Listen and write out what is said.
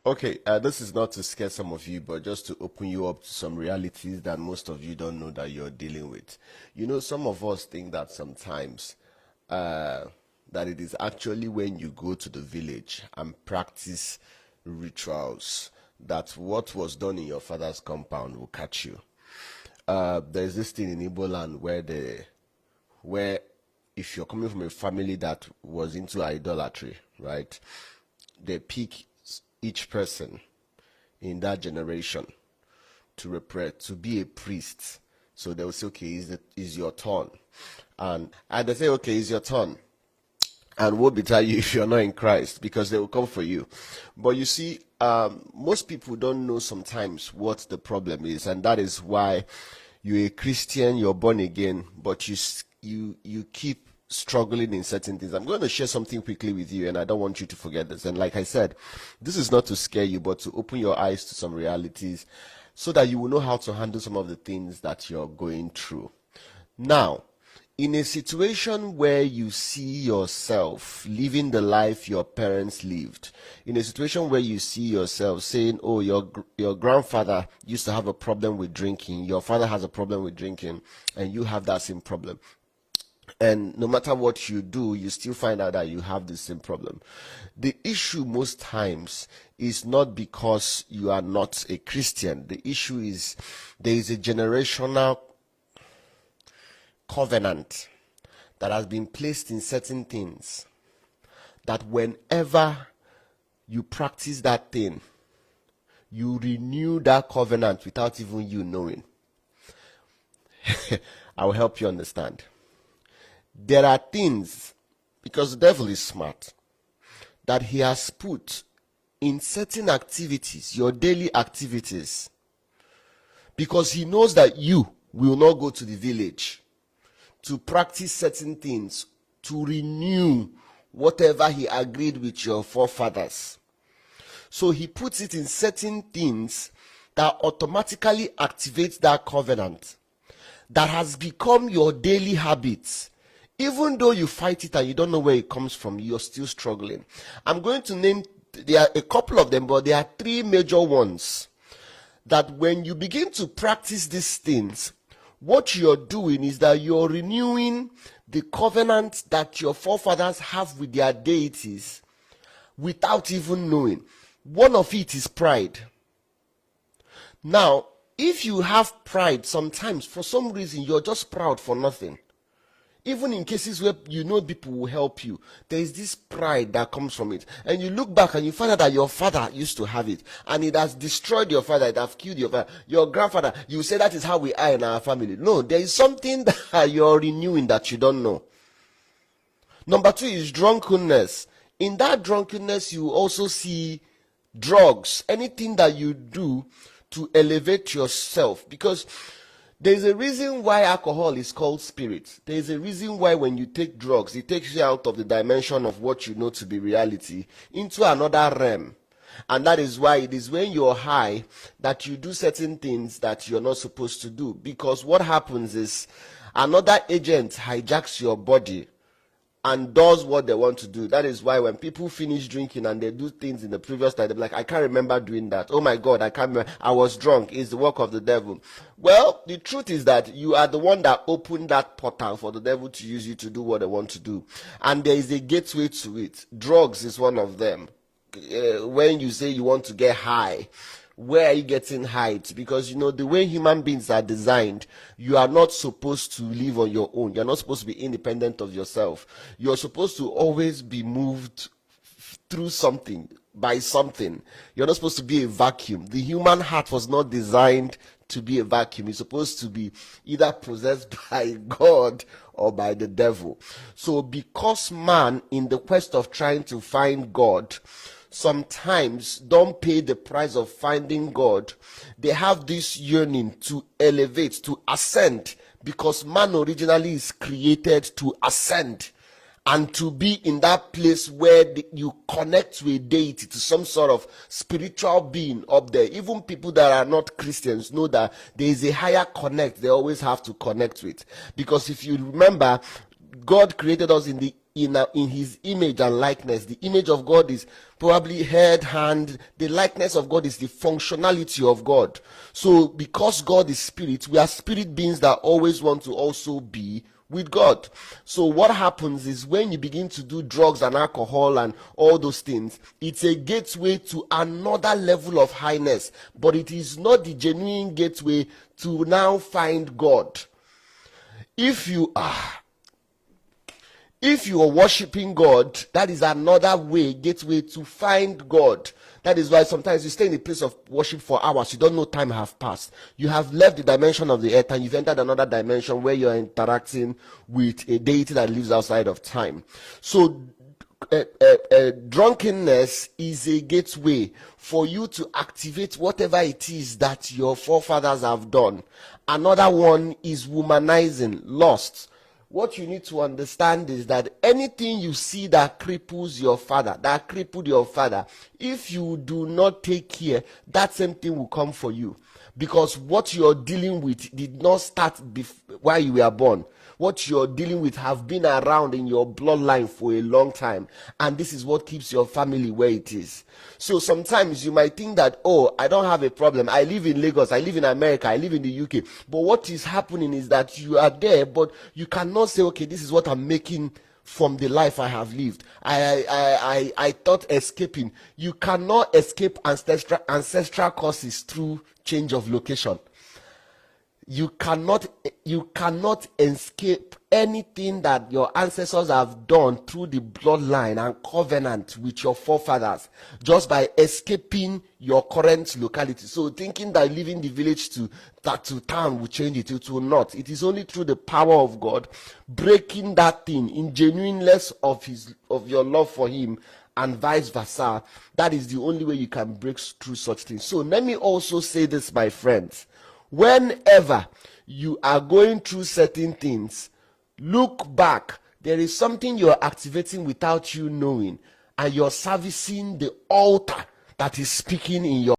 Okay, this is not to scare some of you, but just to open you up to some realities that most of you don't know that you're dealing with. You know, some of us think that sometimes uh, that it is actually when you go to the village and practice rituals that what was done in your father's compound will catch you. There's this thing in Igbo land where if you're coming from a family that was into idolatry, right, they pick each person in that generation to be a priest. So they'll say, okay, is your turn, and they say, okay, it's your turn, and woe betide you if you're not in Christ, because they will come for you. But you see, most people don't know sometimes what the problem is, and that is why you're a Christian, you're born again, but you keep struggling in certain things. I'm going to share something quickly with you, and I don't want you to forget this. And like I said, this is not to scare you, but to open your eyes to some realities so that you will know how to handle some of the things that you're going through. Now, in a situation where you see yourself living the life your parents lived, in a situation where you see yourself saying, oh, your grandfather used to have a problem with drinking, your father has a problem with drinking, and you have that same problem, and no matter what you do, you still find out that you have the same problem. The issue most times is not because you are not a Christian. The issue is there is a generational covenant that has been placed in certain things, that whenever you practice that thing, you renew that covenant without even you knowing. I will help you understand. There are things, because the devil is smart, that he has put in certain activities, your daily activities, because he knows that you will not go to the village to practice certain things, to renew whatever he agreed with your forefathers. So he puts it in certain things that automatically activates that covenant, that has become your daily habits. Even though you fight it and you don't know where it comes from, you're still struggling. I'm going to name, there are a couple of them, but there are three major ones that when you begin to practice these things, what you're doing is that you're renewing the covenant that your forefathers have with their deities without even knowing. One of it is pride. Now, if you have pride, sometimes for some reason you're just proud for nothing. Even in cases where you know people will help you, there is this pride that comes from it. And you look back and you find out that your father used to have it, and it has destroyed your father, it has killed your father. Your grandfather, you say that is how we are in our family. No, there is something that you're renewing that you don't know. Number two is drunkenness. In that drunkenness, you also see drugs, anything that you do to elevate yourself, because there's a reason why alcohol is called spirit. There's a reason why when you take drugs, it takes you out of the dimension of what you know to be reality into another realm. And that is why it is when you're high that you do certain things that you're not supposed to do. Because what happens is another agent hijacks your body and does what they want to do. That is why when people finish drinking and they do things in the previous time, they're like, I can't remember doing that. Oh my God, I can't remember. I was drunk. It's the work of the devil. Well, the truth is that you are the one that opened that portal for the devil to use you to do what they want to do. And there is a gateway to it. Drugs is one of them. When you say you want to get high, where are you getting high to? Because you know the way human beings are designed, you are not supposed to live on your own. You're not supposed to be independent of yourself. You're supposed to always be moved through something, by something. You're not supposed to be a vacuum. The human heart was not designed to be a vacuum. It's supposed to be either possessed by God or by the devil. So because man, in the quest of trying to find God, sometimes don't pay the price of finding God, they have this yearning to elevate, to ascend, because man originally is created to ascend and to be in that place where you connect to a deity, to some sort of spiritual being up there. Even people that are not Christians know that there is a higher connect they always have to connect with. Because if you remember, God created us in the in his image and likeness. The image of God is probably head, hand. The likeness of God is the functionality of God. So because God is spirit, we are spirit beings that always want to also be with God. So what happens is when you begin to do drugs and alcohol and all those things, it's a gateway to another level of highness, but it is not the genuine gateway to now find God. If you are worshiping God, that is another gateway to find God. That is why sometimes you stay in a place of worship for hours. You don't know time have passed. You have left the dimension of the earth and you've entered another dimension where you're interacting with a deity that lives outside of time. So drunkenness is a gateway for you to activate whatever it is that your forefathers have done. Another one is womanizing, lust. What you need to understand is that anything you see that cripples your father, that crippled your father, if you do not take care, that same thing will come for you. Because what you're dealing with did not start while you were born. What you're dealing with have been around in your bloodline for a long time. And this is what keeps your family where it is. So sometimes you might think that, oh, I don't have a problem. I live in Lagos. I live in America. I live in the UK. But what is happening is that you are there, but you cannot say, okay, this is what I'm making from the life I have lived. I thought escaping. You cannot escape ancestral causes through change of location. You cannot escape anything that your ancestors have done through the bloodline and covenant with your forefathers just by escaping your current locality. So thinking that leaving the village to town will change it, it will not. It is only through the power of God breaking that thing in genuineness of your love for him and vice versa. That is the only way you can break through such things. So let me also say this, my friends. Whenever you are going through certain things, look back. There is something you're activating without you knowing, and you're servicing the altar that is speaking in your